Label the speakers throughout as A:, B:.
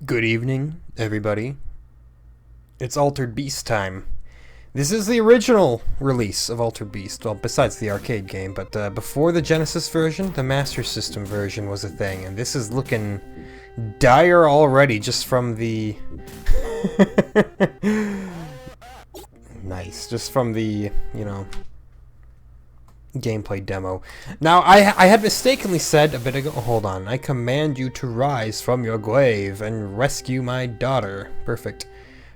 A: Good evening, everybody. It's Altered Beast time. This is the original release of Altered Beast, well, besides the arcade game, but before the Genesis version, the Master System version was a thing, and this is looking dire already just from the... nice, just from the, gameplay demo. Now, I had mistakenly said a bit ago, hold on, I command you to rise from your grave and rescue my daughter. Perfect.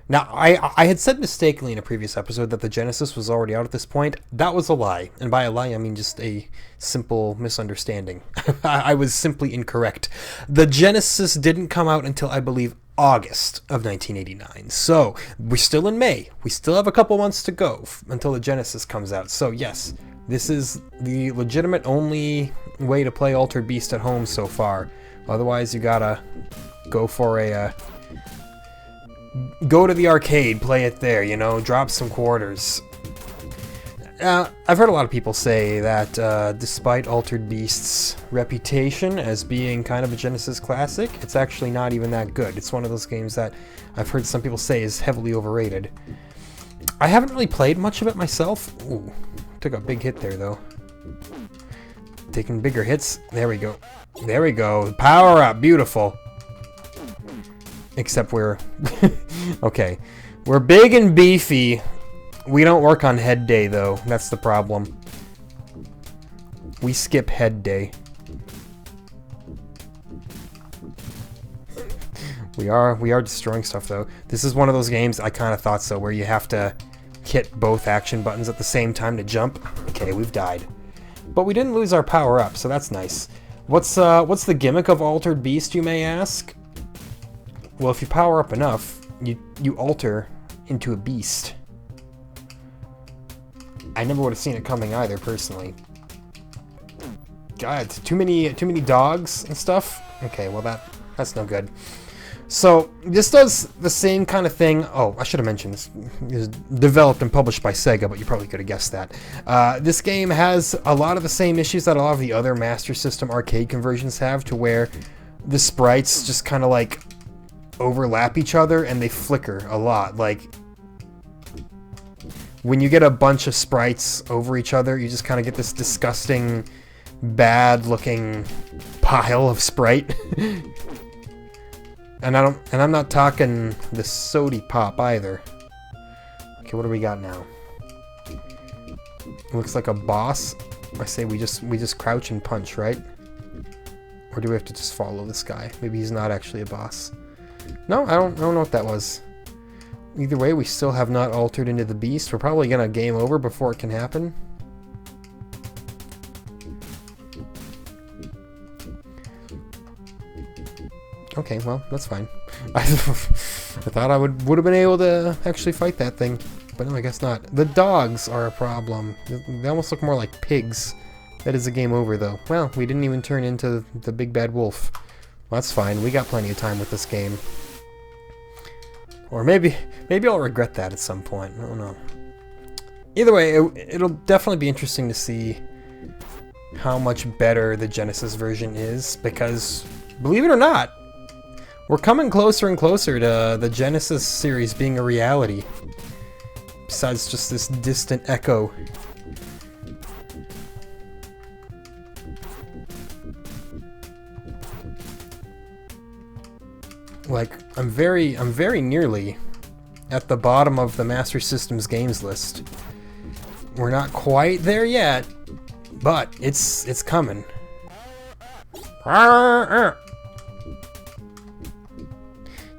A: Now, I had said mistakenly in a previous episode that the Genesis was already out at this point. That was a lie. And by a lie, I mean just a simple misunderstanding. I was simply incorrect. The Genesis didn't come out until, I believe, August of 1989. So, we're still in May. We still have a couple months to go until the Genesis comes out. So, yes, this is the legitimate only way to play Altered Beast at home so far. Otherwise, you gotta go for a... go to the arcade, play it there, drop some quarters. I've heard a lot of people say that despite Altered Beast's reputation as being kind of a Genesis classic, it's actually not even that good. It's one of those games that I've heard some people say is heavily overrated. I haven't really played much of it myself. Ooh, took a big hit there, though. Taking bigger hits. There we go. There we go. Power up. Beautiful. Except we're... okay. We're big and beefy. We don't work on head day, though. That's the problem. We skip head day. We are destroying stuff, though. This is one of those games, I kind of thought so, where you have to hit both action buttons at the same time to jump. Okay, we've died. But we didn't lose our power up, so that's nice. What's the gimmick of Altered Beast, you may ask? Well, if you power up enough, you alter into a beast. I never would have seen it coming either, personally. God, too many dogs and stuff? Okay, well that's no good. So, this does the same kind of thing. Oh, I should have mentioned this. It was developed and published by Sega, but you probably could have guessed that. This game has a lot of the same issues that a lot of the other Master System arcade conversions have, to where the sprites just kind of like overlap each other and they flicker a lot. Like, when you get a bunch of sprites over each other, you just kind of get this disgusting, bad looking pile of sprite. And I'm not talking the sody pop either. Okay, what do we got now? Looks like a boss. I say we just crouch and punch, right? Or do we have to just follow this guy? Maybe he's not actually a boss. No, I don't know what that was. Either way, we still have not altered into the beast. We're probably gonna game over before it can happen. Okay, well, that's fine. I thought I would have been able to actually fight that thing, but no, I guess not. The dogs are a problem. They almost look more like pigs. That is a game over, though. Well, we didn't even turn into the big bad wolf. Well, that's fine. We got plenty of time with this game. Or maybe I'll regret that at some point. I don't know. Either way, it'll definitely be interesting to see how much better the Genesis version is, because, believe it or not, we're coming closer and closer to the Genesis series being a reality. Besides just this distant echo. Like, I'm very nearly at the bottom of the Master System's games list. We're not quite there yet, but it's coming.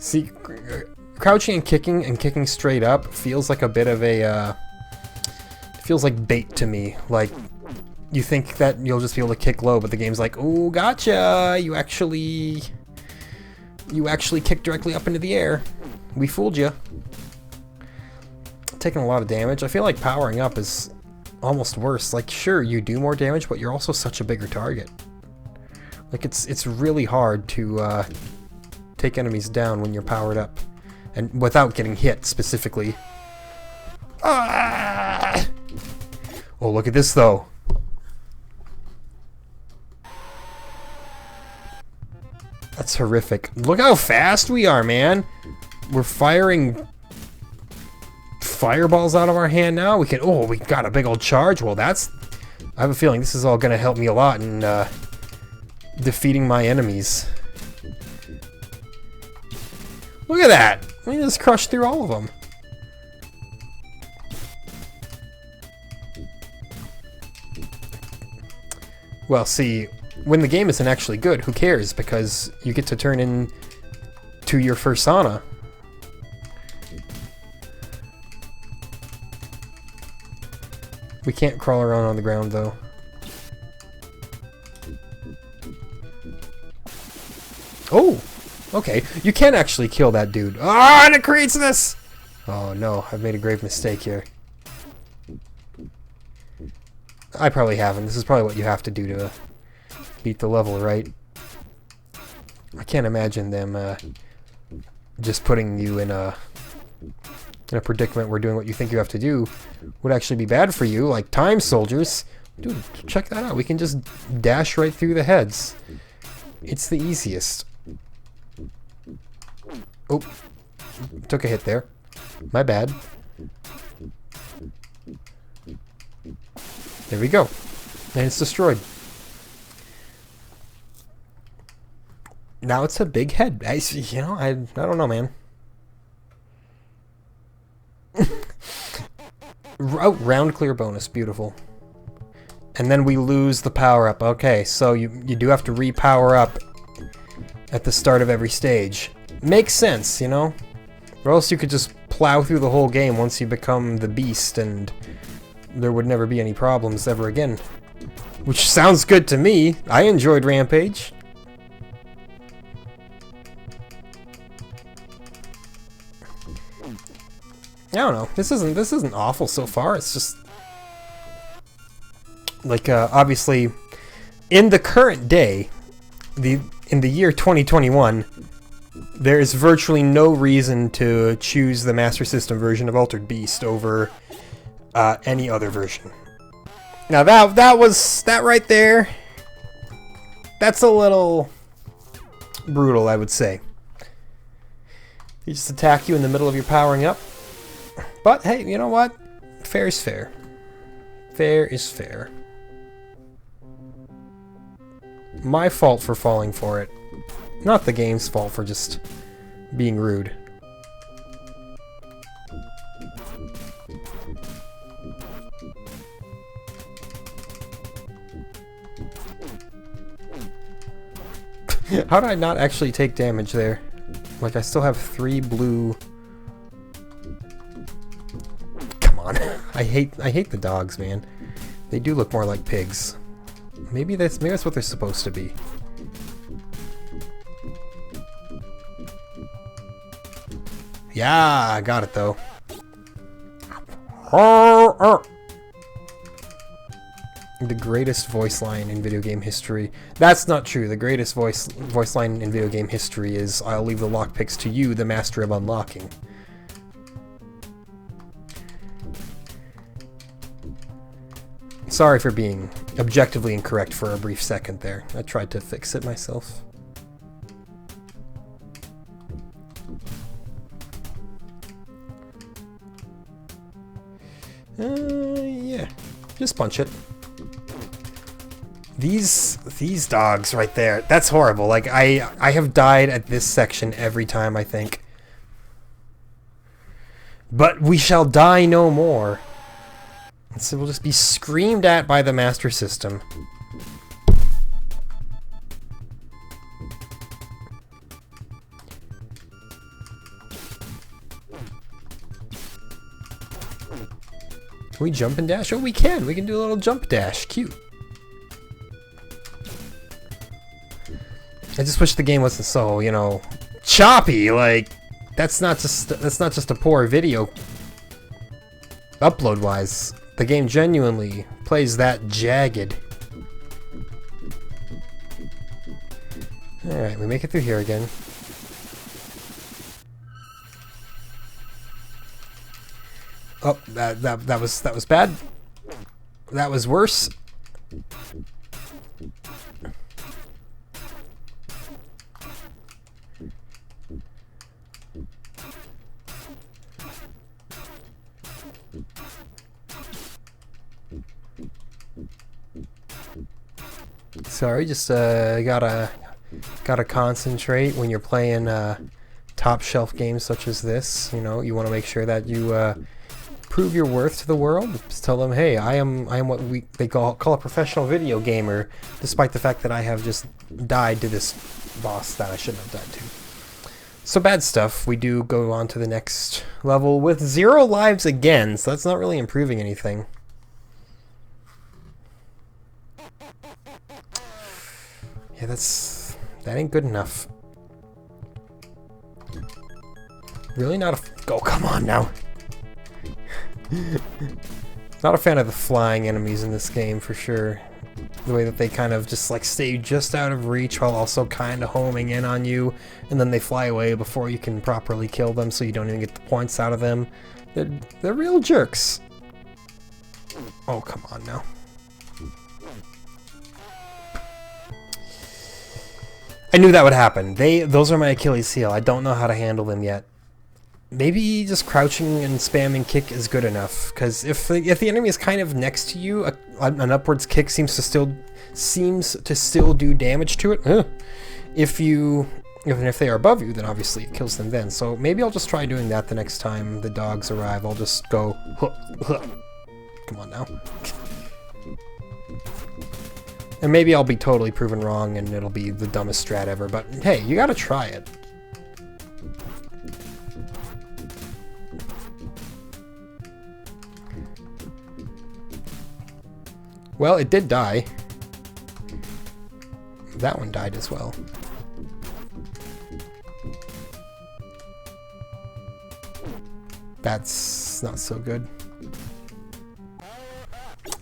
A: See, crouching and kicking straight up feels like a bit of a, feels like bait to me. Like, you think that you'll just be able to kick low, but the game's like, oh, gotcha! You actually kicked directly up into the air. We fooled you. Taking a lot of damage. I feel like powering up is almost worse. Like, sure, you do more damage, but you're also such a bigger target. Like, it's really hard to, take enemies down when you're powered up, and without getting hit specifically. Ah! Oh, look at this though. That's horrific. Look how fast we are, man. We're firing fireballs out of our hand now. We can... Oh, we got a big old charge. Well, that's... I have a feeling this is all going to help me a lot in defeating my enemies. Look at that. We just crushed through all of them. Well, see, when the game isn't actually good, who cares? Because you get to turn in to your fursona. We can't crawl around on the ground, though. Oh! Okay, you can actually kill that dude. Ah, and it creates this! Oh no, I've made a grave mistake here. I probably haven't. This is probably what you have to do to beat the level, right? I can't imagine them just putting you in a predicament where doing what you think you have to do would actually be bad for you, like time soldiers. Dude, check that out. We can just dash right through the heads. It's the easiest. Oh, took a hit there. My bad. There we go. And it's destroyed. Now it's a big head. I don't know, man. Oh, round clear bonus. Beautiful. And then we lose the power-up. Okay, so you do have to re-power up at the start of every stage. Makes sense, you know? Or else you could just plow through the whole game once you become the beast and there would never be any problems ever again. Which sounds good to me. I enjoyed Rampage. I don't know. This isn't awful so far. It's just like obviously in the current day, in the year 2021, there is virtually no reason to choose the Master System version of Altered Beast over any other version. Now that right there, that's a little brutal, I would say. He just attack you in the middle of your powering up. But hey, you know what? Fair is fair. Fair is fair. My fault for falling for it. Not the game's fault for just being rude. How did I not actually take damage there? Like, I still have 3 blue... Come on. I hate the dogs, man. They do look more like pigs. Maybe that's what they're supposed to be. Yeah, I got it though. The greatest voice line in video game history. That's not true. The greatest voice line in video game history is, "I'll leave the lockpicks to you, the master of unlocking." Sorry for being objectively incorrect for a brief second there. I tried to fix it myself. Yeah. Just punch it. These dogs right there, that's horrible. Like, I have died at this section every time, I think. But we shall die no more. And so we'll just be screamed at by the Master System. Can we jump and dash? Oh, we can! We can do a little jump dash. Cute. I just wish the game wasn't so, you know, choppy. Like, that's not just a poor video upload-wise. The game genuinely plays that jagged. Alright, we make it through here again. Oh, that was bad. That was worse. Sorry, just gotta concentrate when you're playing top shelf games such as this. You know, you want to make sure that you prove your worth to the world. Just tell them, hey, I am what they call a professional video gamer, despite the fact that I have just died to this boss that I shouldn't have died to. So bad stuff. We do go on to the next level with 0 lives again, so that's not really improving anything. Yeah, that ain't good enough. Really not a... Oh, come on now. Not a fan of the flying enemies in this game, for sure. The way that they kind of just like stay just out of reach while also kind of homing in on you, and then they fly away before you can properly kill them, so you don't even get the points out of them. They're real jerks. Oh, come on now. I knew that would happen. Those are my Achilles heel. I don't know how to handle them yet. Maybe just crouching and spamming kick is good enough, because if the enemy is kind of next to you, an upwards kick seems to still do damage to it. Even if they are above you, then obviously it kills them then. So maybe I'll just try doing that the next time the dogs arrive. I'll just go, huh, huh. Come on now. And maybe I'll be totally proven wrong and it'll be the dumbest strat ever, but hey, you gotta try it. Well, it did die. That one died as well. That's not so good.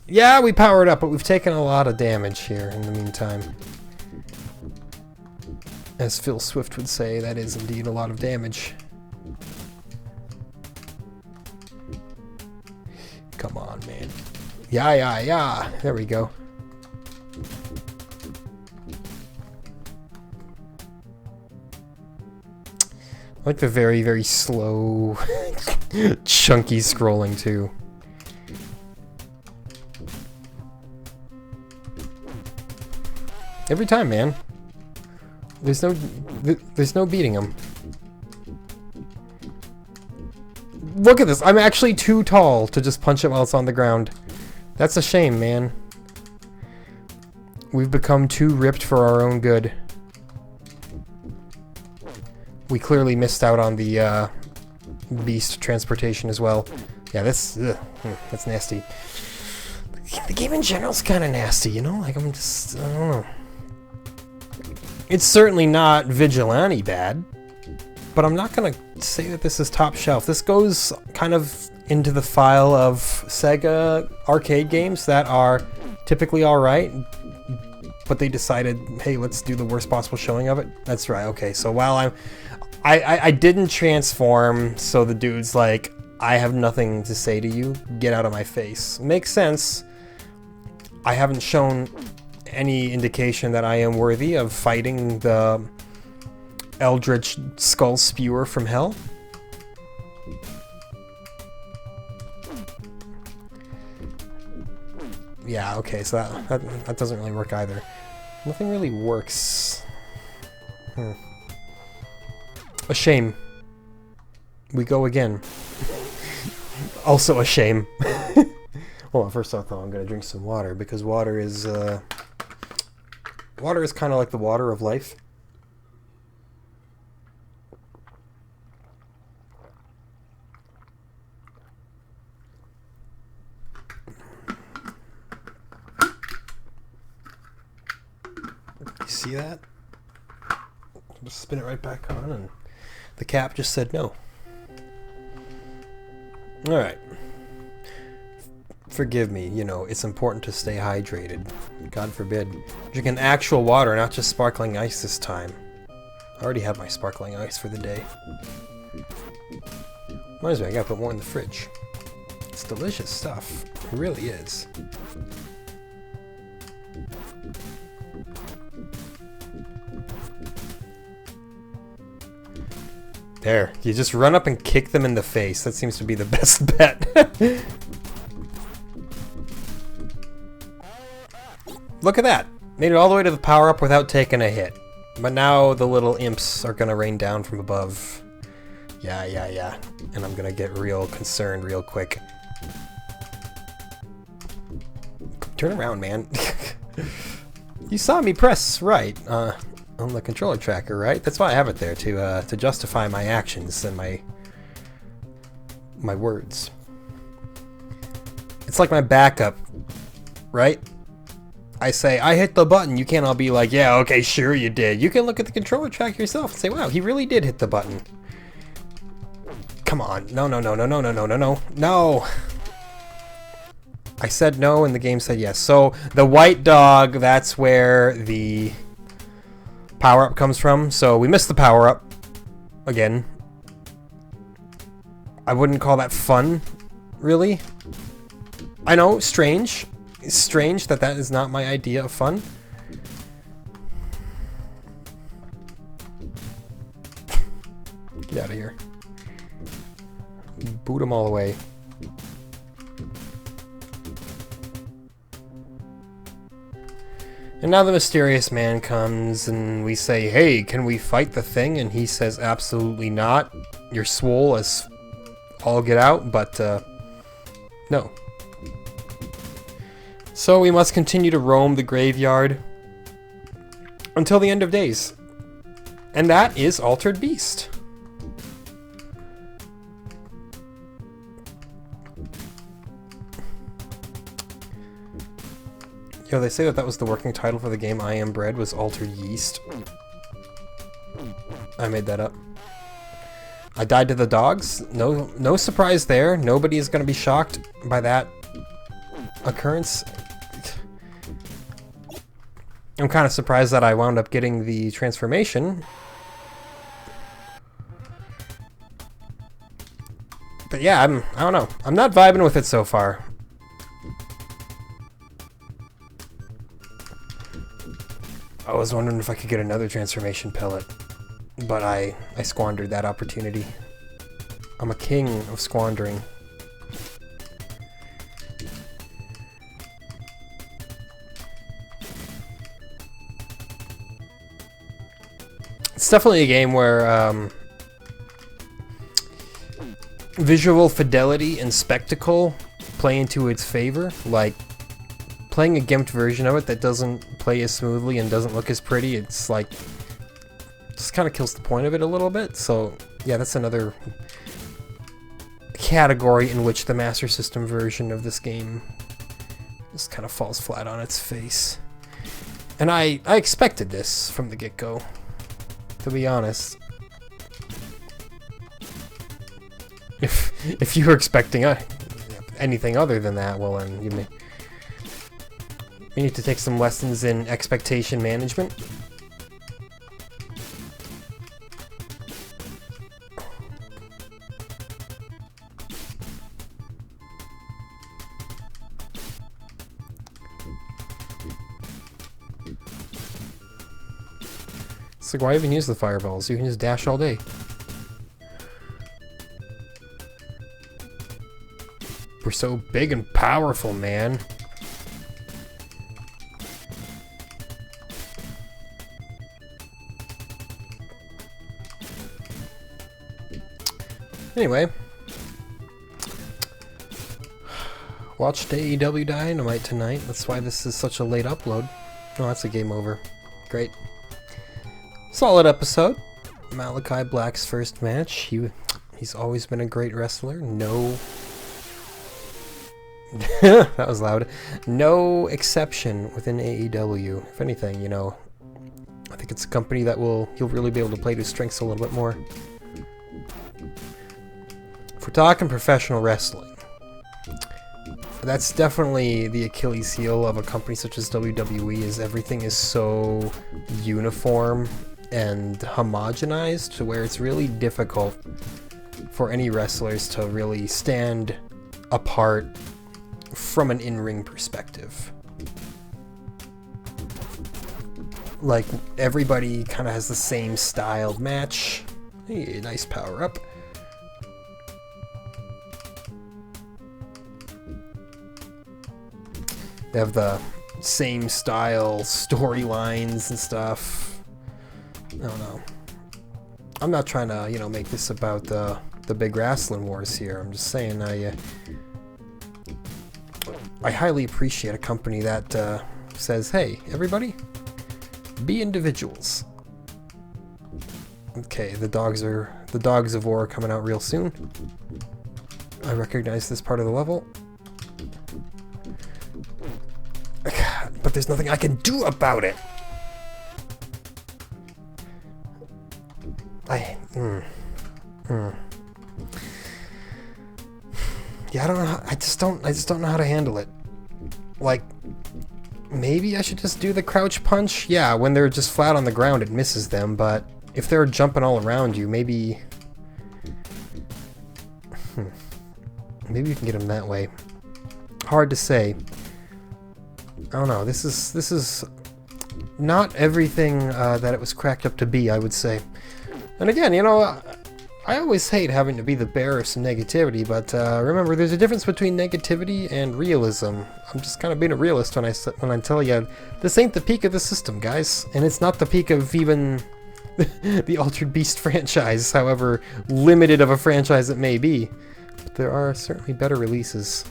A: Yeah, we powered up, but we've taken a lot of damage here in the meantime. As Phil Swift would say, that is indeed a lot of damage. Come on, man. Yeah. There we go. I like the very, very slow, chunky scrolling too. Every time, man. There's no beating him. Look at this. I'm actually too tall to just punch it while it's on the ground. That's a shame, man. We've become too ripped for our own good. We clearly missed out on the beast transportation as well. Yeah, that's nasty. The game in general is kind of nasty, you know? Like, I don't know. It's certainly not vigilante bad, but I'm not gonna say that this is top shelf. This goes kind of into the file of Sega arcade games that are typically alright, but they decided, hey, let's do the worst possible showing of it. That's right, okay, so while I didn't transform, so the dude's like, I have nothing to say to you, get out of my face. Makes sense. I haven't shown any indication that I am worthy of fighting the Eldritch Skull Spewer from hell. Yeah, okay, so that doesn't really work either. Nothing really works. A shame. We go again. Also a shame. Hold on, first off though, I'm gonna drink some water, because water is kind of like the water of life. You see that? Just spin it right back on, and the cap just said no. Alright. Forgive me, you know, it's important to stay hydrated. God forbid. Drinking actual water, not just sparkling ice this time. I already have my sparkling ice for the day. Reminds me, I gotta put more in the fridge. It's delicious stuff. It really is. There, you just run up and kick them in the face. That seems to be the best bet. Look at that. Made it all the way to the power-up without taking a hit. But now the little imps are gonna rain down from above. Yeah. And I'm gonna get real concerned real quick. Turn around, man. You saw me press right on the controller tracker, right? That's why I have it there, to justify my actions and my words. It's like my backup, right? I say, I hit the button. You can't all be like, yeah, okay, sure you did. You can look at the controller tracker yourself and say, wow, he really did hit the button. Come on. No. No. I said no, and the game said yes. So the white dog, that's where the power-up comes from. So we missed the power-up again. I wouldn't call that fun, really. I know, strange. It's strange that is not my idea of fun. Get out of here. Boot them all away. And now the mysterious man comes and we say, hey, can we fight the thing? And he says, absolutely not. You're swole as all get out, but no. So we must continue to roam the graveyard until the end of days. And that is Altered Beast. Yo, they say that was the working title for the game I Am Bread was Altered Yeast. I made that up. I died to the dogs. No surprise there. Nobody is going to be shocked by that occurrence. I'm kind of surprised that I wound up getting the transformation. But yeah, I don't know. I'm not vibing with it so far. I was wondering if I could get another transformation pellet, but I squandered that opportunity. I'm a king of squandering. It's definitely a game where visual fidelity and spectacle play into its favor. Like, playing a gimped version of it that doesn't play as smoothly and doesn't look as pretty, it's like, just kind of kills the point of it a little bit. So yeah, that's another category in which the Master System version of this game just kind of falls flat on its face. And I expected this from the get-go, to be honest. If you were expecting anything other than that, well then you need to take some lessons in expectation management. It's like, why even use the fireballs? You can just dash all day. We're so big and powerful, man. Anyway, watched AEW Dynamite tonight. That's why this is such a late upload. Oh, that's a game over. Great. Solid episode. Malachi Black's first match. He's always been a great wrestler. No... that was loud. No exception within AEW. If anything, you know, I think it's a company that he'll really be able to play to his strengths a little bit more. If we're talking professional wrestling, that's definitely the Achilles heel of a company such as WWE, is everything is so uniform and homogenized to where it's really difficult for any wrestlers to really stand apart from an in-ring perspective. Like, everybody kind of has the same styled match. Hey, nice power up. They have the same style storylines and stuff. I don't know. I'm not trying to, you know, make this about the big wrestling wars here. I'm just saying I highly appreciate a company that says, hey, everybody, be individuals. Okay, the dogs of war are coming out real soon. I recognize this part of the level. But there's nothing I can do about it. Yeah, I don't know. I just don't know how to handle it. Like, maybe I should just do the crouch punch. Yeah, when they're just flat on the ground, it misses them. But if they're jumping all around you, maybe maybe you can get them that way. Hard to say. I don't know. This is not everything that it was cracked up to be, I would say. And again, you know, I always hate having to be the bearer of some negativity, but remember, there's a difference between negativity and realism. I'm just kind of being a realist when I tell you, this ain't the peak of the system, guys. And it's not the peak of even the Altered Beast franchise, however limited of a franchise it may be. But there are certainly better releases.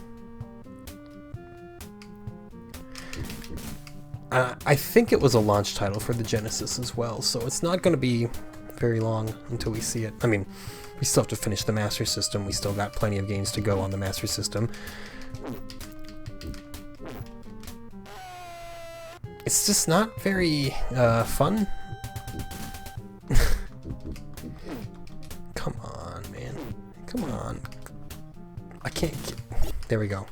A: I think it was a launch title for the Genesis as well, so it's not going to be very long until we see it. I mean, we still have to finish the Master System. We still got plenty of games to go on the Master System. It's just not very fun. Come on, man. Come on. I can't get... There we go.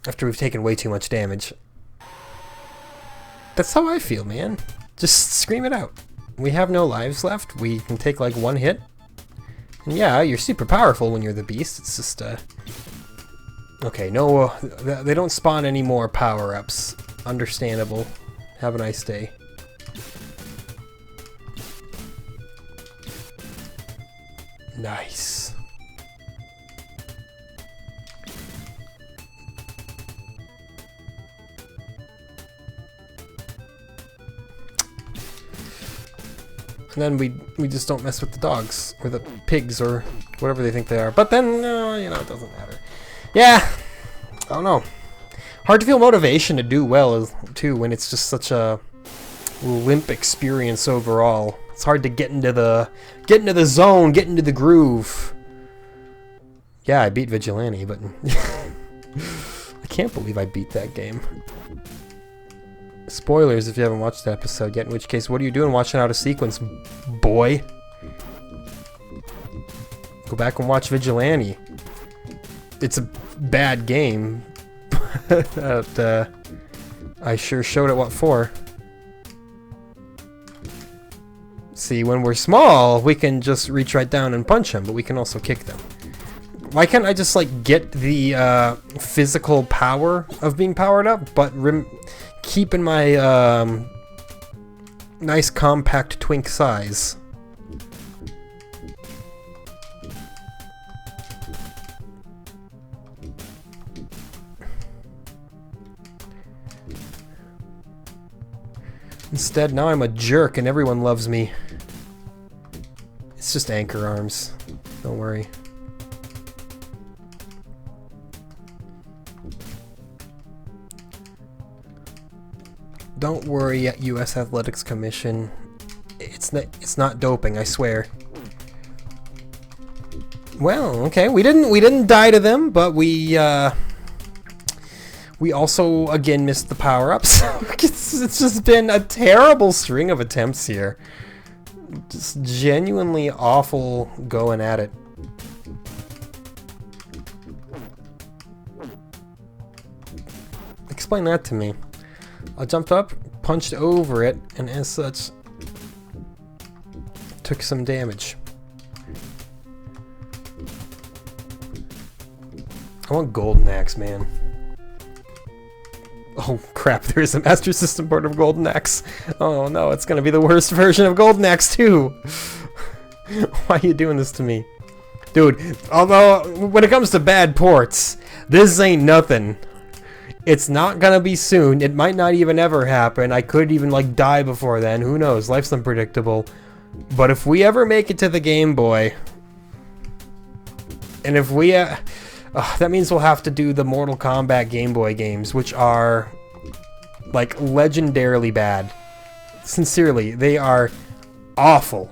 A: After we've taken way too much damage. That's how I feel, man. Just scream it out. We have no lives left. We can take like one hit. And yeah, you're super powerful when you're the beast. It's just, okay, no, they don't spawn any more power-ups. Understandable. Have a nice day. Nice. And then we just don't mess with the dogs, or the pigs, or whatever they think they are. But then, you know, it doesn't matter. Yeah, I don't know. Hard to feel motivation to do well, too, when it's just such a limp experience overall. It's hard to get into the zone, get into the groove. Yeah, I beat Vigilante, but I can't believe I beat that game. Spoilers if you haven't watched that episode yet, in which case, what are you doing watching out of sequence, boy? Go back and watch Vigilante. It's a bad game, but I sure showed it what for. See, when we're small, we can just reach right down and punch them, but we can also kick them. Why can't I just, like, get the physical power of being powered up, but keeping my nice compact twink size? Instead, now I'm a jerk and everyone loves me. It's just anchor arms. Don't worry. Don't worry, U.S. Athletics Commission. It's not doping, I swear. Well, okay, we didn't die to them, but we also again missed the power-ups. It's just been a terrible string of attempts here. Just genuinely awful going at it. Explain that to me. I jumped up, punched over it, and as such, took some damage. I want Golden Axe, man. Oh crap, there is a Master System port of Golden Axe. Oh no, it's gonna be the worst version of Golden Axe too. Why are you doing this to me? Dude, although, when it comes to bad ports, this ain't nothing. It's not gonna be soon. It might not even ever happen. I could even like die before then. Who knows? Life's unpredictable. But if we ever make it to the Game Boy, and if we, that means we'll have to do the Mortal Kombat Game Boy games, which are like legendarily bad. Sincerely, they are awful.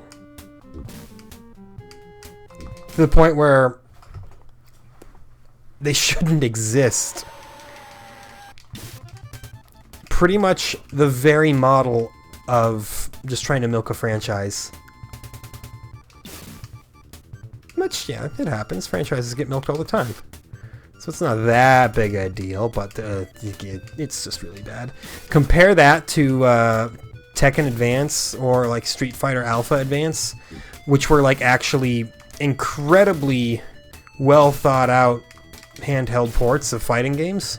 A: To the point where they shouldn't exist. Pretty much the very model of just trying to milk a franchise. Which, yeah, it happens. Franchises get milked all the time. So it's not that big a deal, but it's just really bad. Compare that to Tekken Advance or like Street Fighter Alpha Advance, which were like actually incredibly well thought out handheld ports of fighting games.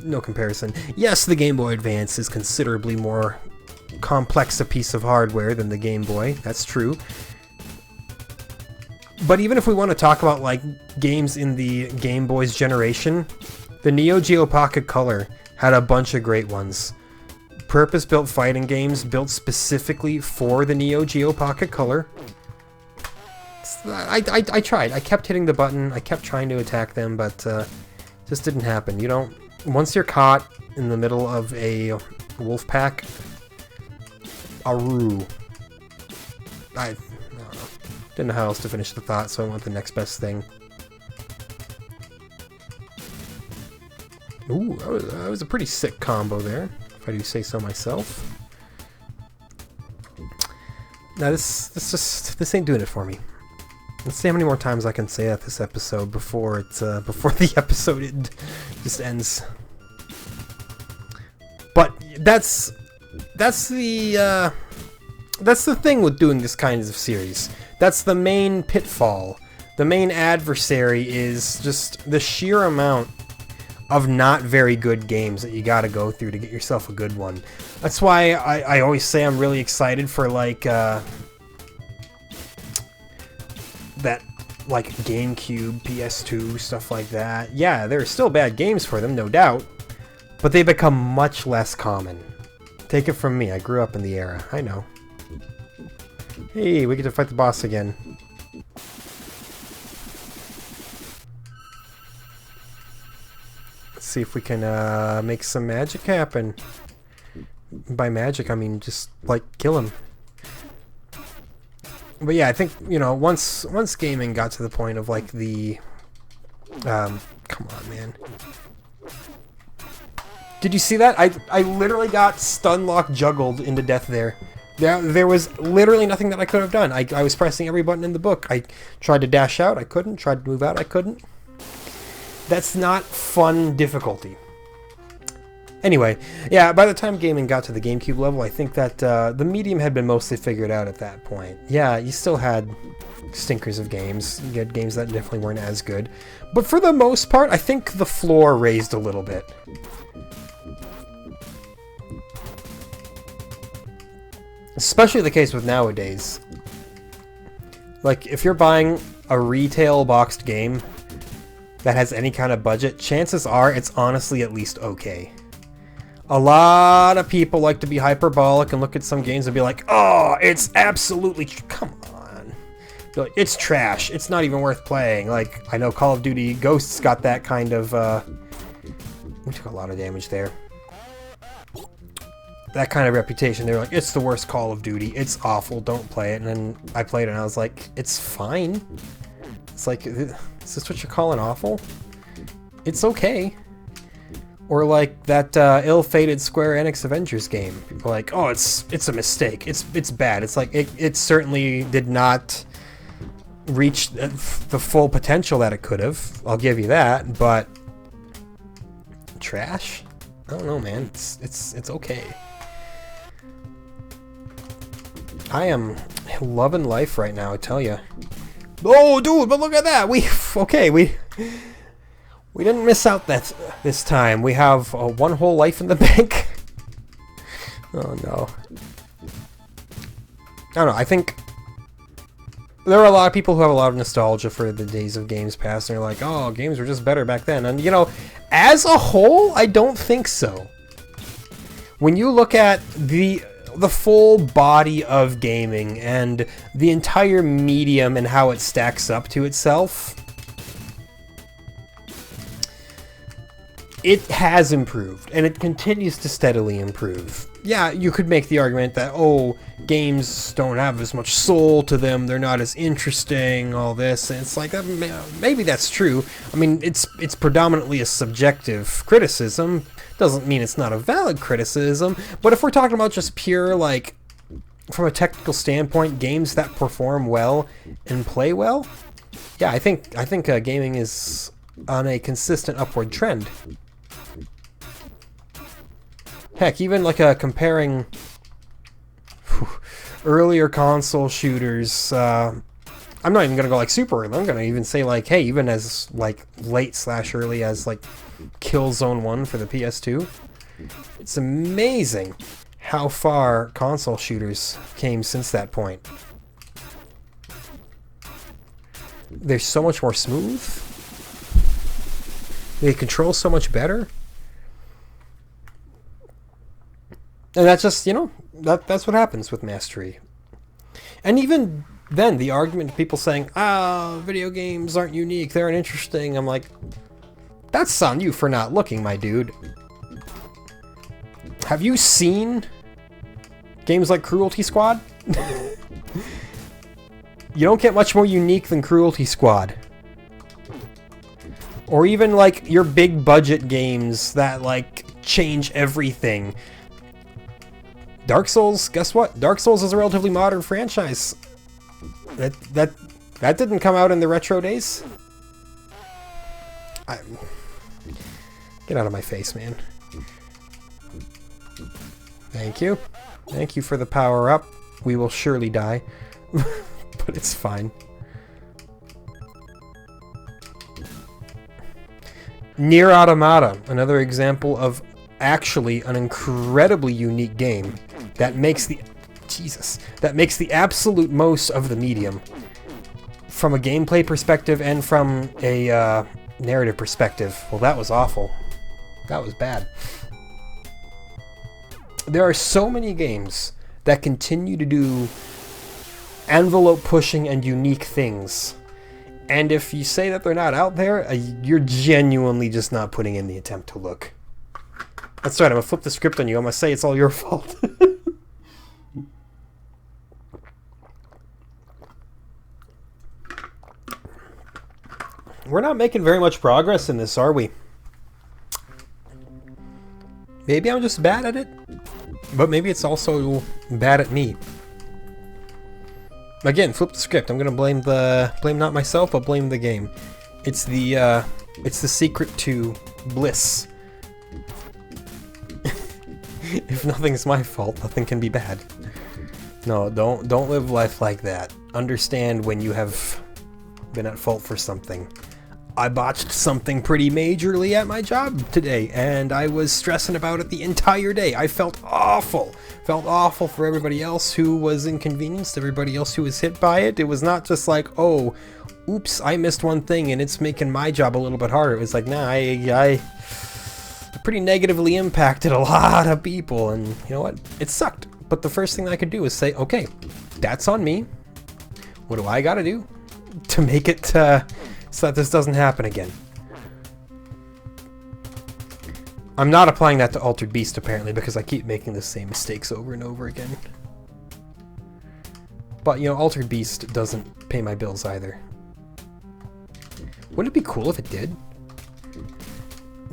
A: No comparison. Yes, the Game Boy Advance is considerably more complex a piece of hardware than the Game Boy. That's true. But even if we want to talk about like games in the Game Boy's generation, the Neo Geo Pocket Color had a bunch of great ones. Purpose-built fighting games built specifically for the Neo Geo Pocket Color. I tried. I kept hitting the button. I kept trying to attack them, but just didn't happen. You don't. Once you're caught in the middle of a wolf pack, Aru. I don't know. Didn't know how else to finish the thought, so I went with the next best thing. Ooh, that was a pretty sick combo there, if I do say so myself. Now this ain't doing it for me. Let's see how many more times I can say that this episode before before the episode just ends. But that's the thing with doing this kind of series. That's the main pitfall. The main adversary is just the sheer amount of not very good games that you gotta go through to get yourself a good one. That's why I always say I'm really excited for like that like GameCube, PS2, stuff like that. Yeah, there are still bad games for them, no doubt, but they become much less common. Take it from me, I grew up in the era. I know. Hey, we get to fight the boss again. Let's see if we can make some magic happen. By magic, I mean just like kill him. But yeah, I think, you know, once gaming got to the point of like the come on, man. Did you see that? I literally got stun lock juggled into death there. There was literally nothing that I could have done. I was pressing every button in the book. I tried to dash out, I couldn't. Tried to move out, I couldn't. That's not fun difficulty. Anyway, yeah, by the time gaming got to the GameCube level, I think that the medium had been mostly figured out at that point. Yeah, you still had stinkers of games. You had games that definitely weren't as good. But for the most part, I think the floor raised a little bit. Especially the case with nowadays. Like, if you're buying a retail boxed game that has any kind of budget, chances are it's honestly at least okay. A lot of people like to be hyperbolic and look at some games and be like, oh, it's absolutely... Come on. Like, it's trash. It's not even worth playing. Like, I know Call of Duty Ghosts got that kind of... We took a lot of damage there. That kind of reputation. They're like, it's the worst Call of Duty. It's awful. Don't play it. And then I played it and I was like, it's fine. It's like, is this what you're calling awful? It's okay. Or like that ill-fated Square Enix Avengers game. People are like, oh, it's a mistake. It's bad. It's like it certainly did not reach the full potential that it could have. I'll give you that. But trash? I don't know, man. It's okay. I am loving life right now, I tell you. Oh, dude, but look at that. We didn't miss out this time. We have one whole life in the bank. Oh no. I don't know. I think there are a lot of people who have a lot of nostalgia for the days of Games Past, and they're like, oh, games were just better back then. And, you know, as a whole, I don't think so. When you look at the full body of gaming and the entire medium and how it stacks up to itself, it has improved, and it continues to steadily improve. Yeah, you could make the argument that, oh, games don't have as much soul to them, they're not as interesting, all this, and it's like, maybe that's true. I mean, it's predominantly a subjective criticism. Doesn't mean it's not a valid criticism, but if we're talking about just pure, like, from a technical standpoint, games that perform well and play well, yeah, I think gaming is on a consistent upward trend. Heck, even like comparing earlier console shooters, I'm not even gonna go like super early. I'm gonna even say like, hey, even as like late/early as like Killzone 1 for the PS2, it's amazing how far console shooters came since that point. They're so much more smooth. They control so much better. And that's just, you know, that's what happens with mastery. And even then, the argument of people saying, video games aren't unique, they're uninteresting, I'm like, that's on you for not looking, my dude. Have you seen games like Cruelty Squad? You don't get much more unique than Cruelty Squad. Or even like your big budget games that like change everything. Dark Souls, guess what? Dark Souls is a relatively modern franchise. That didn't come out in the retro days. Get out of my face, man. Thank you. Thank you for the power up. We will surely die. But it's fine. Nier Automata, another example of actually an incredibly unique game that makes the absolute most of the medium from a gameplay perspective and from a narrative perspective. Well, that was awful. That was bad. There are so many games that continue to do envelope pushing and unique things, and if you say that they're not out there, you're genuinely just not putting in the attempt to look. That's right, I'm gonna flip the script on you. I'm gonna say it's all your fault. We're not making very much progress in this, are we? Maybe I'm just bad at it, but maybe it's also bad at me. Again, flip the script. I'm gonna blame not myself, but blame the game. It's the secret to bliss. If nothing's my fault, nothing can be bad. No, don't live life like that. Understand when you have been at fault for something. I botched something pretty majorly at my job today, and I was stressing about it the entire day. I felt awful. Felt awful for everybody else who was inconvenienced, everybody else who was hit by it. It was not just like, oh, oops, I missed one thing and it's making my job a little bit harder. It was like, nah, I pretty negatively impacted a lot of people, and you know what? It sucked. But the first thing I could do is say, okay, that's on me. What do I gotta do to make it so that this doesn't happen again? I'm not applying that to Altered Beast, apparently, because I keep making the same mistakes over and over again. But, you know, Altered Beast doesn't pay my bills either. Wouldn't it be cool if it did?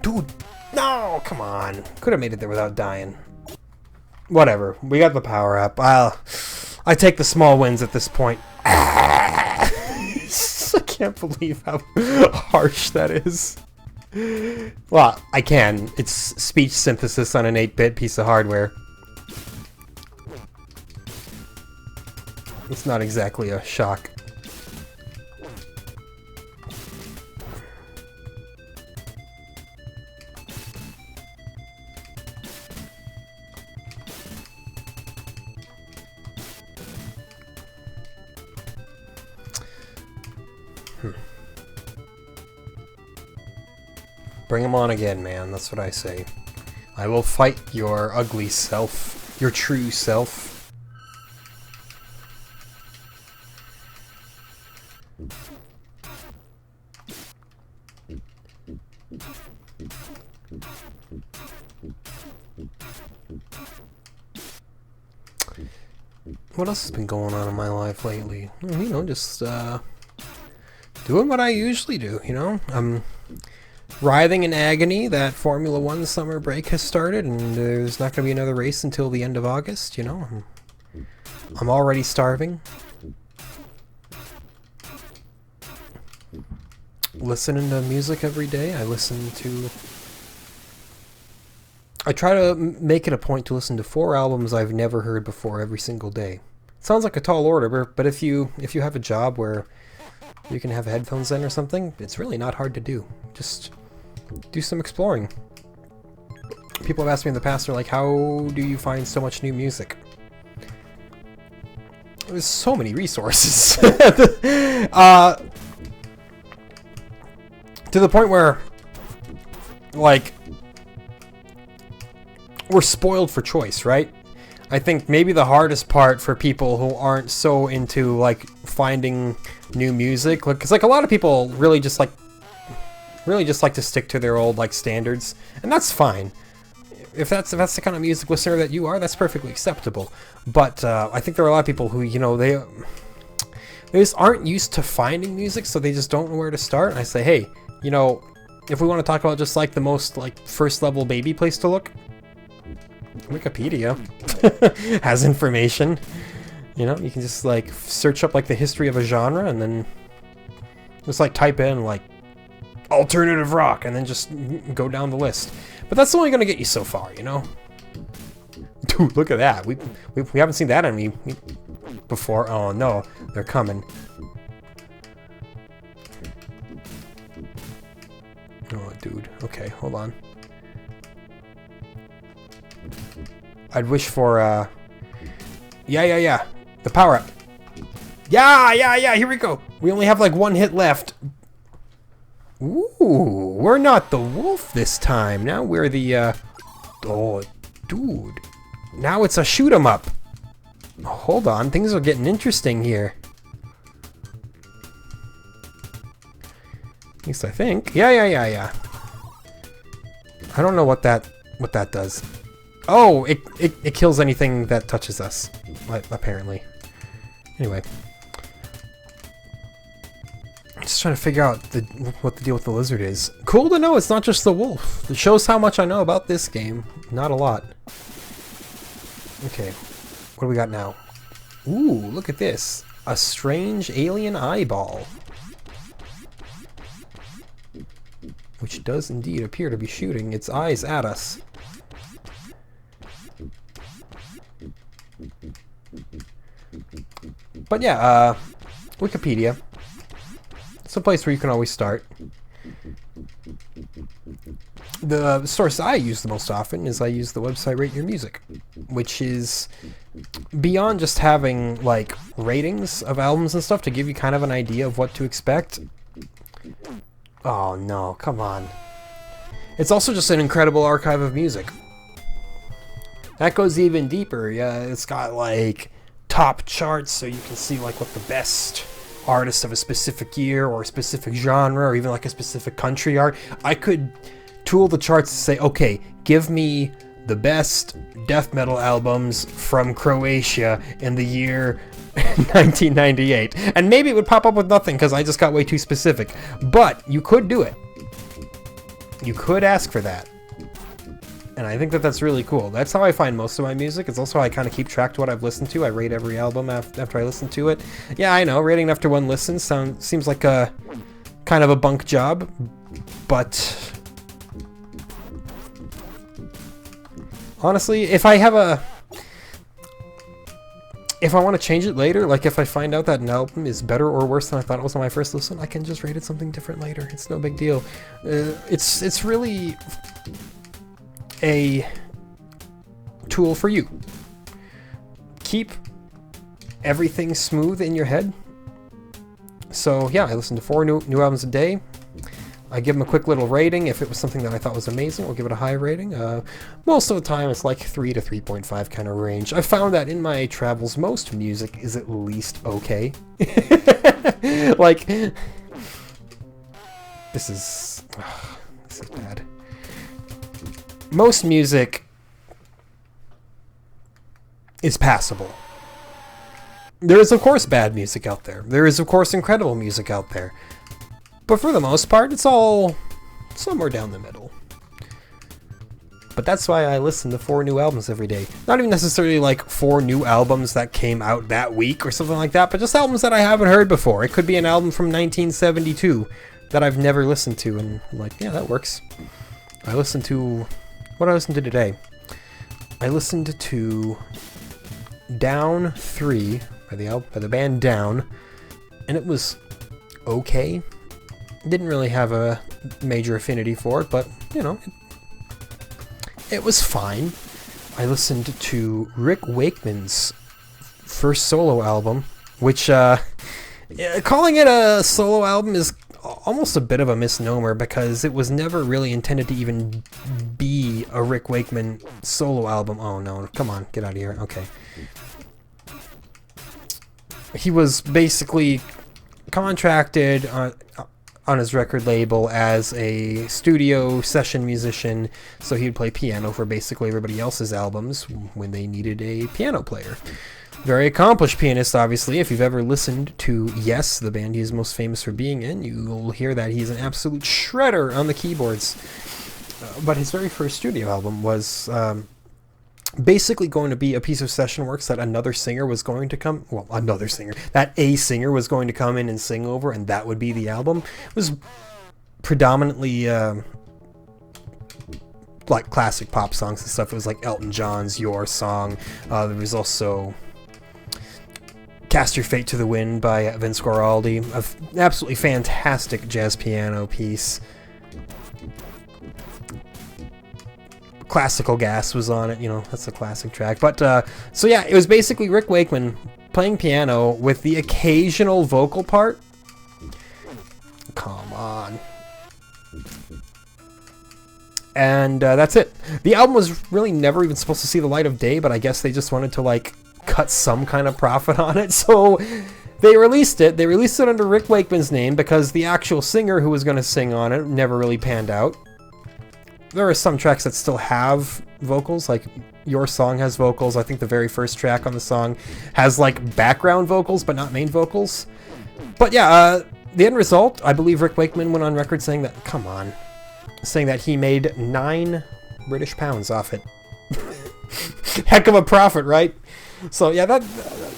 A: Dude, no, come on. Could have made it there without dying. Whatever, we got the power up. I take the small wins at this point. I can't believe how harsh that is. Well, I can. It's speech synthesis on an 8-bit piece of hardware. It's not exactly a shock. Bring him on again, man. That's what I say. I will fight your ugly self. Your true self. What else has been going on in my life lately? You know, just doing what I usually do, you know? I'm writhing in agony that Formula 1 summer break has started, and there's not going to be another race until the end of August, you know? I'm already starving. Listening to music every day. I try to make it a point to listen to 4 albums I've never heard before every single day. It sounds like a tall order, but if you have a job where you can have headphones in or something, it's really not hard to do. Just do some exploring. People have asked me in the past, they're like, how do you find so much new music? There's so many resources. To the point where, like, we're spoiled for choice, right? I think maybe the hardest part for people who aren't so into, like, finding new music, because, like, a lot of people really just like to stick to their old, like, standards, and that's fine. If that's the kind of music listener that you are, that's perfectly acceptable. But I think there are a lot of people who, you know, they just aren't used to finding music, so they just don't know where to start. And I say, hey, you know, if we want to talk about just, like, the most, like, first-level baby place to look, Wikipedia has information. You know, you can just, like, search up, like, the history of a genre, and then just, like, type in, like, alternative rock, and then just go down the list. But that's only gonna get you so far, you know? Dude, look at that. We haven't seen that enemy before. Oh, no. They're coming. Oh, dude. Okay, hold on. I'd wish for, yeah. The power-up. Yeah, here we go. We only have, like, 1 hit left. Ooh, we're not the wolf this time. Now we're the, oh, dude. Now it's a shoot 'em up. Hold on, things are getting interesting here. At least I think. Yeah. I don't know what that does. Oh, it kills anything that touches us, apparently. Anyway. Just trying to figure out what the deal with the lizard is. Cool to know it's not just the wolf. It shows how much I know about this game. Not a lot. Okay, what do we got now? Ooh, look at this. A strange alien eyeball. Which does indeed appear to be shooting its eyes at us. But yeah, Wikipedia. It's a place where you can always start. The source I use the most often is I use the website Rate Your Music, which is beyond just having, like, ratings of albums and stuff to give you kind of an idea of what to expect. Oh no, come on. It's also just an incredible archive of music. That goes even deeper. Yeah, it's got, like, top charts, so you can see, like, what the best artists of a specific year or a specific genre or even, like, a specific country are. I could tool the charts to say, okay, give me the best death metal albums from Croatia in the year 1998. And maybe it would pop up with nothing because I just got way too specific. But you could do it. You could ask for that. And I think that that's really cool. That's how I find most of my music. It's also how I kind of keep track to what I've listened to. I rate every album after I listen to it. Yeah, I know, rating after 1 listen seems like a kind of a bunk job, but honestly, if I want to change it later, like if I find out that an album is better or worse than I thought it was on my first listen, I can just rate it something different later. It's no big deal. It's really a tool for you. Keep everything smooth in your head So yeah, I listen to 4 new albums a day. I give them a quick little rating. If it was something that I thought was amazing, I'll give it a high rating. Most of the time, it's like 3 to 3.5 kind of range. I found that in my travels, most music is at least okay. Like, this is bad. Most music is passable. There is, of course, bad music out there. There is, of course, incredible music out there. But for the most part, it's all somewhere down the middle. But that's why I listen to 4 new albums every day. Not even necessarily like 4 new albums that came out that week or something like that, but just albums that I haven't heard before. It could be an album from 1972 that I've never listened to, and I'm like, yeah, that works. I listened to... What did I listen to today? I listened to Down 3 by the band Down, and it was okay. Didn't really have a major affinity for it, but, you know, it was fine. I listened to Rick Wakeman's first solo album, which, calling it a solo album is almost a bit of a misnomer, because it was never really intended to even be a Rick Wakeman solo album. Oh no, come on, get out of here. Okay. He was basically contracted on his record label as a studio session musician, so he'd play piano for basically everybody else's albums when they needed a piano player. Very accomplished pianist, obviously. If you've ever listened to Yes, the band he is most famous for being in, you'll hear that he's an absolute shredder on the keyboards. But his very first studio album was basically going to be a piece of session works that another singer was going to come... Well, another singer. That a singer was going to come in and sing over, and that would be the album. It was predominantly... like classic pop songs and stuff. It was like Elton John's Your Song. There was also Cast Your Fate to the Wind by Vince Guaraldi. An absolutely fantastic jazz piano piece. Classical Gas was on it, you know, that's a classic track. But, so yeah, it was basically Rick Wakeman playing piano with the occasional vocal part. Come on. And that's it. The album was really never even supposed to see the light of day, but I guess they just wanted to, like, cut some kind of profit on it, so they released it. They released it under Rick Wakeman's name because the actual singer who was going to sing on it never really panned out. There are some tracks that still have vocals, like Your Song has vocals. I think the very first track on the song has, like, background vocals, but not main vocals. But yeah, the end result, I believe Rick Wakeman went on record saying that, come on, saying that he made 9 British pounds off it. Heck of a profit, right? So yeah, that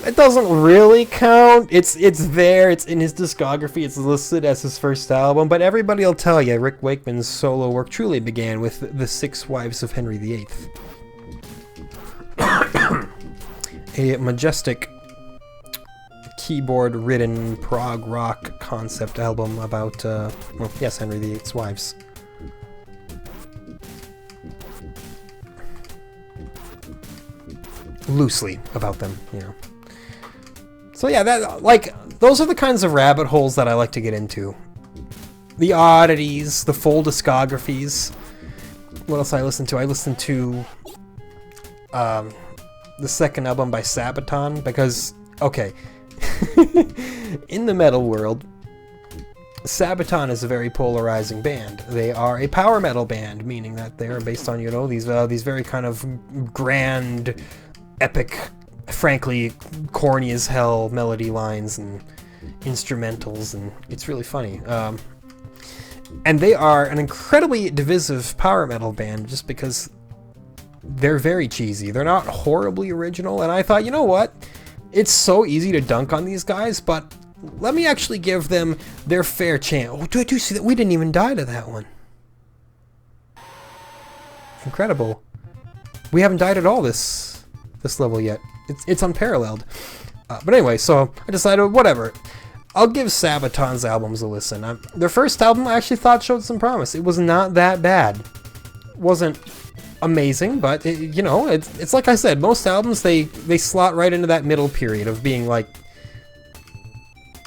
A: it doesn't really count. It's there. It's in his discography. It's listed as his first album. But everybody will tell you, Rick Wakeman's solo work truly began with The 6 Wives of Henry VIII. A majestic keyboard-ridden prog rock concept album about, well, yes, Henry VIII's wives. Loosely about them, you know. So yeah, that, like, those are the kinds of rabbit holes that I like to get into. The oddities, the full discographies. What else I listen to? I listen to the second album by Sabaton because, okay, in the metal world, Sabaton is a very polarizing band. They are a power metal band, meaning that they are based on, you know, these very kind of grand, epic, frankly corny as hell melody lines and instrumentals, and it's really funny. And they are an incredibly divisive power metal band just because they're very cheesy. They're not horribly original, and I thought, you know what? It's so easy to dunk on these guys, but let me actually give them their fair chance. Oh, do you see that? We didn't even die to that one. Incredible. We haven't died at all this level yet. It's unparalleled. But anyway, so I decided, whatever. I'll give Sabaton's albums a listen. Their first album I actually thought showed some promise. It was not that bad. It wasn't amazing, but you know, it's like I said, most albums they slot right into that middle period of being like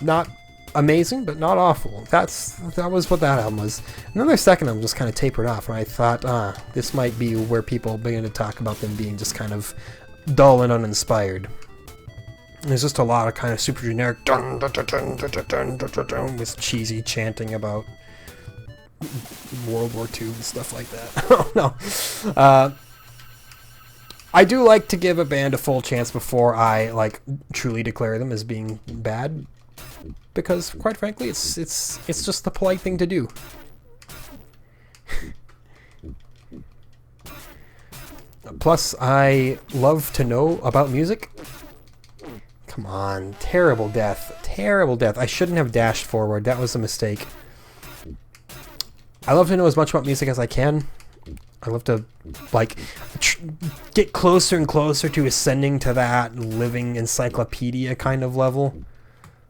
A: not amazing, but not awful. That was what that album was. And then their second album just kind of tapered off, and I thought, this might be where people begin to talk about them being just kind of dull and uninspired. There's just a lot of kind of super generic dun, dun, dun, dun, dun, dun, dun, dun, dun, with cheesy chanting about World War II and stuff like that. Oh no. I do like to give a band a full chance before I like truly declare them as being bad, because quite frankly, it's just the polite thing to do. Plus, I love to know about music. Come on, terrible death. Terrible death. I shouldn't have dashed forward. That was a mistake. I love to know as much about music as I can. I love to, like, get closer and closer to ascending to that living encyclopedia kind of level.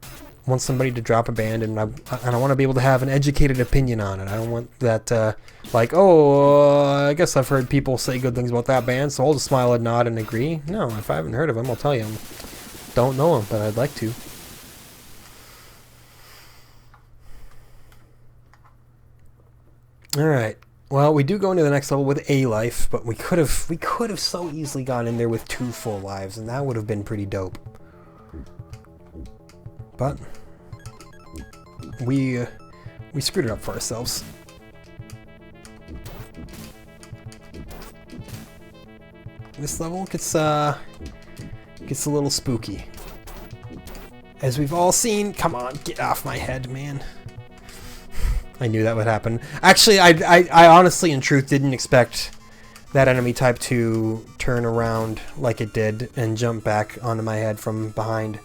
A: I want somebody to drop a band, and I want to be able to have an educated opinion on it. I don't want that, like, I guess I've heard people say good things about that band, so I'll just smile and nod and agree. No, if I haven't heard of them, I'll tell you. Don't know them, but I'd like to. Alright. Well, we do go into the next level with a life, but we could have so easily gone in there with 2 full lives, and that would have been pretty dope. But we screwed it up for ourselves. This level gets a little spooky. As we've all seen. Come on, get off my head, man. I knew that would happen. Actually, I honestly, in truth, didn't expect that enemy type to turn around like it did and jump back onto my head from behind.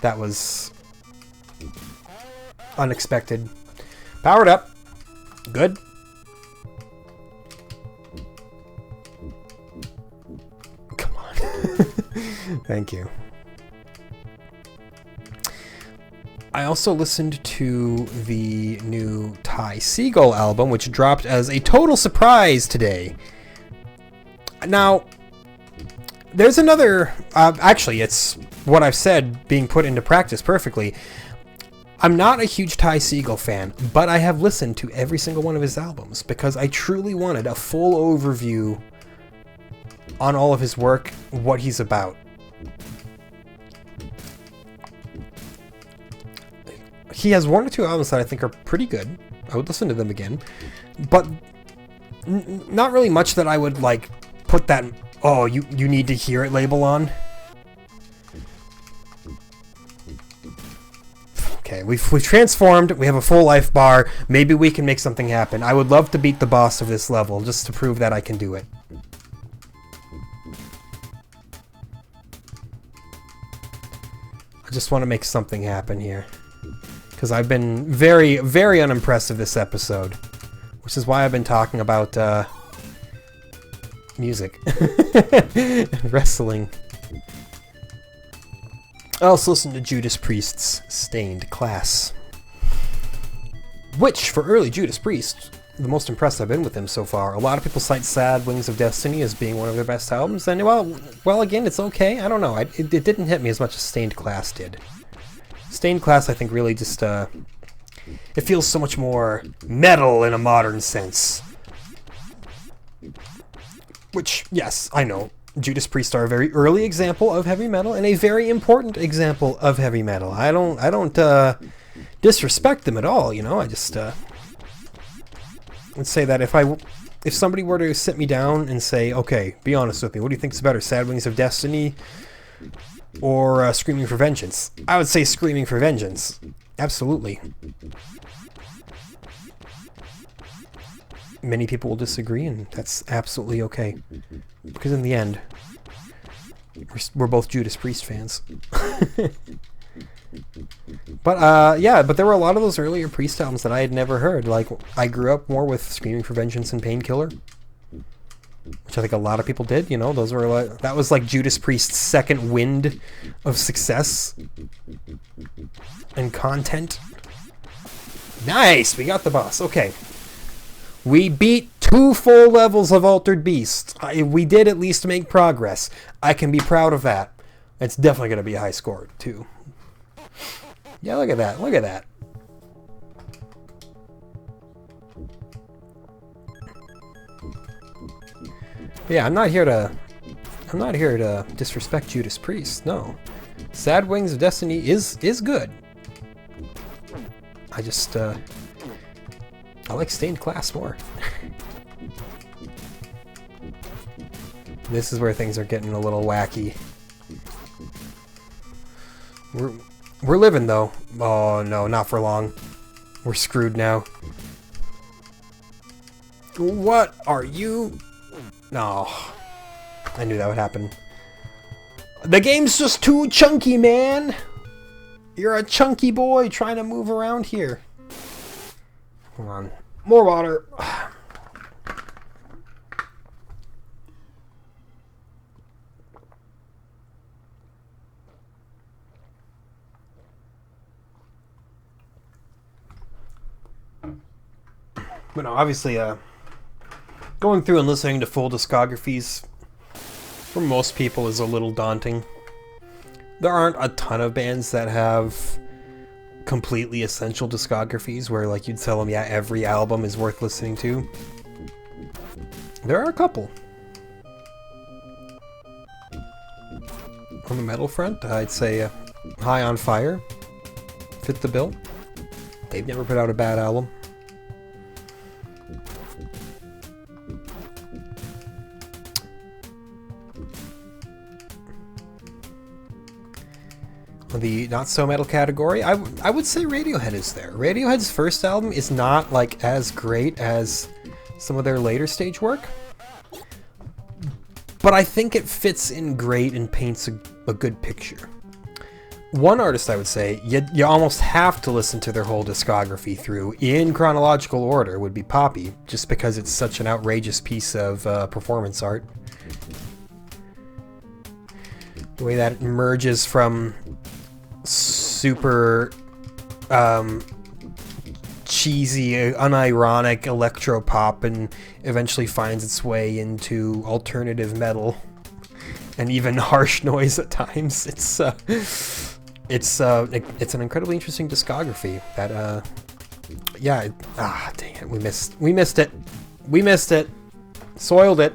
A: That was unexpected. Powered up. Good. Come on. Thank you. I also listened to the new Ty Segall album, which dropped as a total surprise today. Now, there's another... actually, it's what I've said being put into practice perfectly. I'm not a huge Ty Segall fan, but I have listened to every single one of his albums because I truly wanted a full overview on all of his work, what he's about. He has 1 or 2 albums that I think are pretty good. I would listen to them again. But not really much that I would, like, put that, oh, you need to hear it label on. Okay, we've transformed. We have a full life bar. Maybe we can make something happen. I would love to beat the boss of this level just to prove that I can do it. I just want to make something happen here. Because I've been very, very unimpressed with this episode. Which is why I've been talking about music. Wrestling. I also listened to Judas Priest's Stained Class. Which, for early Judas Priest, the most impressed I've been with him so far. A lot of people cite Sad Wings of Destiny as being one of their best albums. And, well again, it's okay. I don't know. It didn't hit me as much as Stained Class did. Stained Class, I think, really just, it feels so much more metal in a modern sense. Which, yes, I know, Judas Priest are a very early example of heavy metal and a very important example of heavy metal. I don't disrespect them at all, you know. I just would say that if somebody were to sit me down and say, okay, be honest with me, what do you think is better, Sad Wings of Destiny or Screaming for Vengeance? I would say Screaming for Vengeance. Absolutely. Many people will disagree, and that's absolutely okay. Because in the end, we're both Judas Priest fans. But, yeah, but there were a lot of those earlier Priest albums that I had never heard. Like, I grew up more with Screaming for Vengeance and Painkiller, which I think a lot of people did, you know. Those were like, that was like Judas Priest's second wind of success and content. Nice! We got the boss. Okay. We beat 2 full levels of Altered Beast. We did at least make progress. I can be proud of that. It's definitely going to be a high score, too. Yeah, look at that. Look at that. But yeah, I'm not here to disrespect Judas Priest. No. Sad Wings of Destiny is good. I just I like Stained Class more. This is where things are getting a little wacky. We're living though. Oh no, not for long. We're screwed now. What are you? No. I knew that would happen. The game's just too chunky, man. You're a chunky boy trying to move around here. Hold on. More water. But no, obviously, going through and listening to full discographies for most people is a little daunting. There aren't a ton of bands that have completely essential discographies where like you'd tell them, yeah, every album is worth listening to. There are a couple. On the metal front, I'd say High on Fire fit the bill. They've never put out a bad album. The not-so-metal category, I would say Radiohead is there. Radiohead's first album is not, like, as great as some of their later stage work. But I think it fits in great and paints a good picture. One artist I would say, you almost have to listen to their whole discography through in chronological order would be Poppy, just because it's such an outrageous piece of performance art. The way that it emerges from super cheesy, unironic electropop and eventually finds its way into alternative metal and even harsh noise at times. It's an incredibly interesting discography that yeah, dang it, we missed it, soiled it.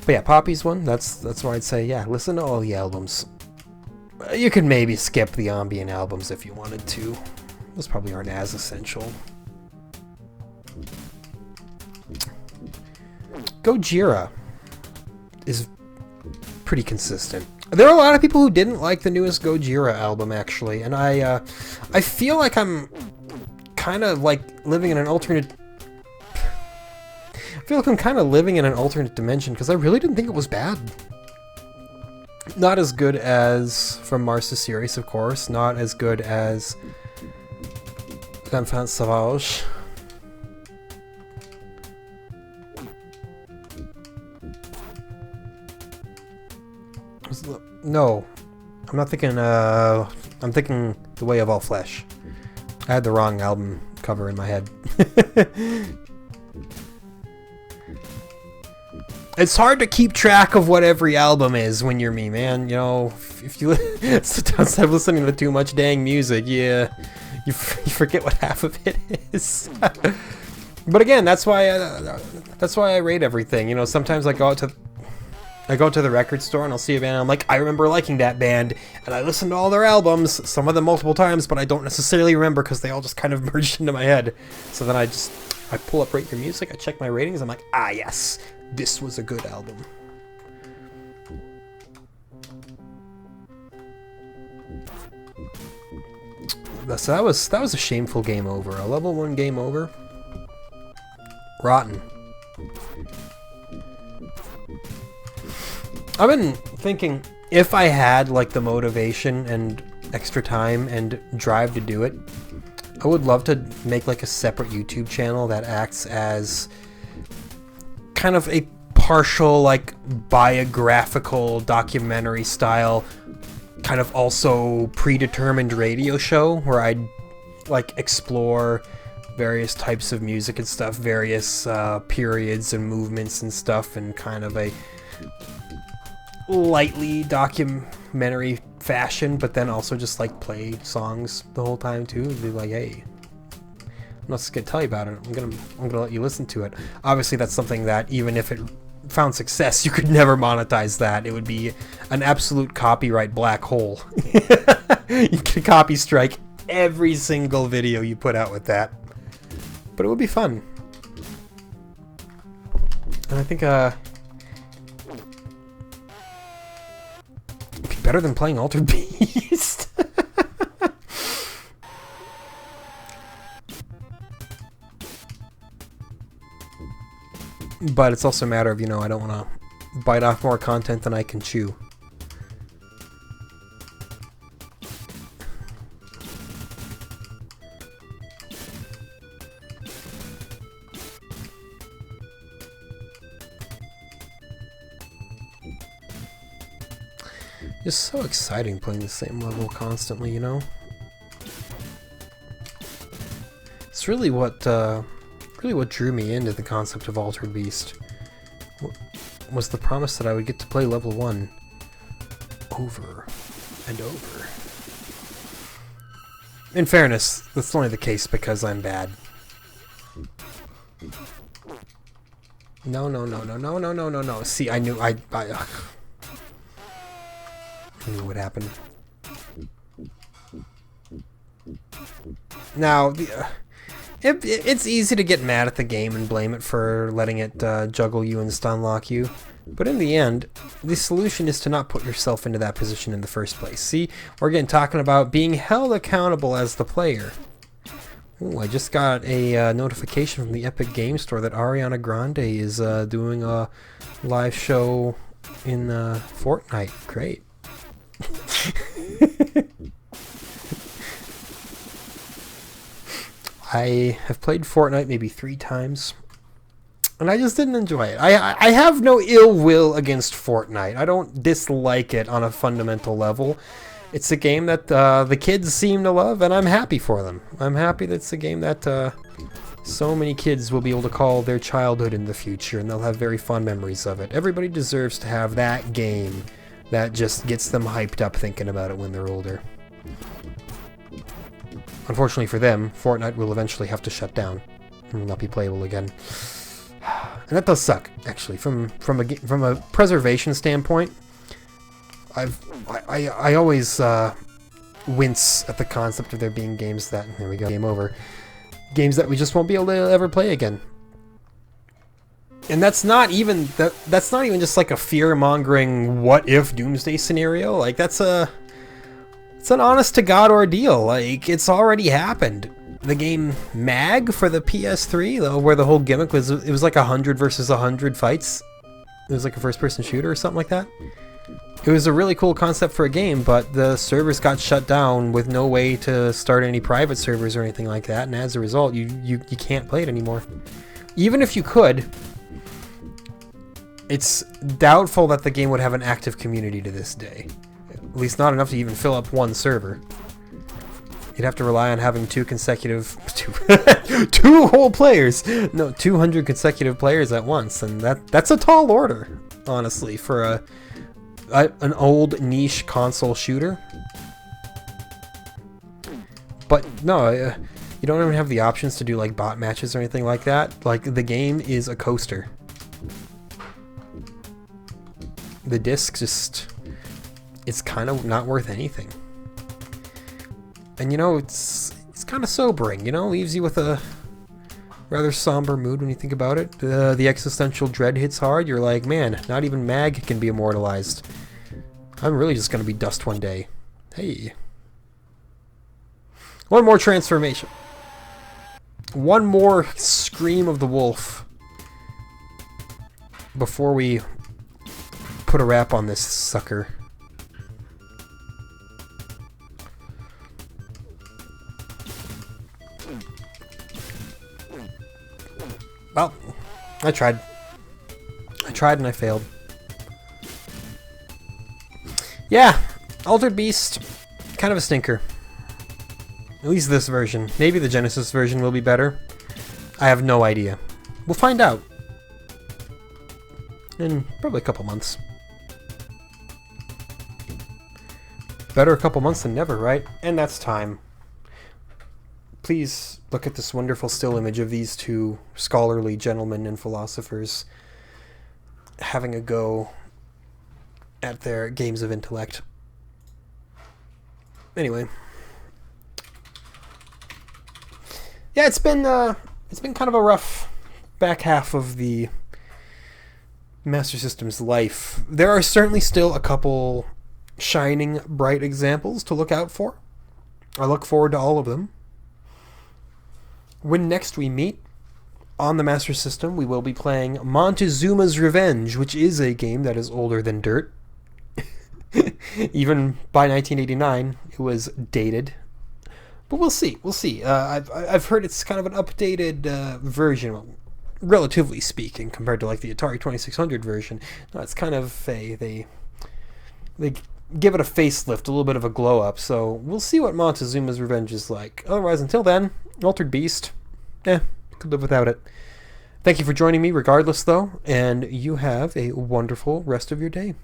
A: But yeah, Poppy's one, that's where I'd say, yeah, listen to all the albums. You could maybe skip the ambient albums if you wanted to. Those probably aren't as essential. Gojira is pretty consistent. There are a lot of people who didn't like the newest Gojira album, actually, and I feel like I'm kind of like living in an alternate... I feel like I'm kind of living in an alternate dimension, because I really didn't think it was bad. Not as good as from Mars to Sirius, of course. Not as good as L'Enfant Sauvage. No, I'm not thinking, I'm thinking The Way of All Flesh. I had the wrong album cover in my head. It's hard to keep track of what every album is when you're me, man. You know, if you sit down instead of listening to too much dang music, yeah, you forget what half of it is. But again, that's why I rate everything. You know, sometimes I go to the record store and I'll see a band and I'm like, I remember liking that band, and I listen to all their albums, some of them multiple times, but I don't necessarily remember because they all just kind of merged into my head. So then I pull up Rate Your Music, I check my ratings, I'm like, ah yes, this was a good album. So that was a shameful game over. A level 1 game over. Rotten. I've been thinking, if I had like the motivation and extra time and drive to do it, I would love to make like a separate YouTube channel that acts as kind of a partial like biographical documentary style, kind of also predetermined radio show where I'd like explore various types of music and stuff, various periods and movements and stuff, and kind of a lightly documentary fashion, but then also just like play songs the whole time too. Be like, hey, I'm not just gonna tell you about it. I'm gonna let you listen to it. Obviously, that's something that even if it found success, you could never monetize that. It would be an absolute copyright black hole. You could copy strike every single video you put out with that. But it would be fun. And I think it'd be better than playing Altered Beast. But it's also a matter of, you know, I don't want to bite off more content than I can chew. It's so exciting playing the same level constantly, you know? It's really what drew me into the concept of Altered Beast. Was the promise that I would get to play level 1 over and over. In fairness, that's only the case because I'm bad. No. See, I knew I knew what happened. Now, it's easy to get mad at the game and blame it for letting it juggle you and stun lock you. But in the end, the solution is to not put yourself into that position in the first place. See, we're again talking about being held accountable as the player. Ooh, I just got a notification from the Epic Game Store that Ariana Grande is doing a live show in Fortnite. Great. I have played Fortnite maybe 3 times, and I just didn't enjoy it. I have no ill will against Fortnite. I don't dislike it on a fundamental level. It's a game that the kids seem to love, and I'm happy for them. I'm happy that it's a game that so many kids will be able to call their childhood in the future, and they'll have very fond memories of it. Everybody deserves to have that game that just gets them hyped up thinking about it when they're older. Unfortunately for them, Fortnite will eventually have to shut down and will not be playable again. And that does suck, actually. From a preservation standpoint, I always wince at the concept of there being games that, there we go, game over, games that we just won't be able to ever play again. And that's not even that's not even just like a fear-mongering what if doomsday scenario. Like it's an honest to God ordeal. Like, it's already happened. The game Mag for the PS3, though, where the whole gimmick was it was like 100 versus 100 fights. It was like a first-person shooter or something like that. It was a really cool concept for a game, but the servers got shut down with no way to start any private servers or anything like that, and as a result, you can't play it anymore. Even if you could, it's doubtful that the game would have an active community to this day. At least not enough to even fill up one server. You'd have to rely on having two whole players. No, 200 consecutive players at once, and that's a tall order, honestly, for an old niche console shooter. But no, you don't even have the options to do like bot matches or anything like that. Like, the game is a coaster. The disc just, it's kind of not worth anything. And you know, it's kind of sobering, you know, leaves you with a rather somber mood when you think about it. The existential dread hits hard. You're like, man, not even Mag can be immortalized. I'm really just going to be dust one day. Hey. One more transformation. One more scream of the wolf before we put a wrap on this sucker. Well, I tried and I failed. Yeah, Altered Beast, kind of a stinker. At least this version. Maybe the Genesis version will be better. I have no idea. We'll find out in probably a couple months. Better a couple months than never, right? And that's time. Please look at this wonderful still image of these two scholarly gentlemen and philosophers having a go at their games of intellect. Anyway. Yeah, it's been kind of a rough back half of the Master System's life. There are certainly still a couple shining, bright examples to look out for. I look forward to all of them. When next we meet on the Master System, we will be playing Montezuma's Revenge, which is a game that is older than dirt. Even by 1989, it was dated. But we'll see. We'll see. I've heard it's kind of an updated version, relatively speaking, compared to like the Atari 2600 version. It's kind of they give it a facelift, a little bit of a glow up. So we'll see what Montezuma's Revenge is like. Otherwise, until then, Altered Beast. Could live without it. Thank you for joining me regardless, though, and you have a wonderful rest of your day.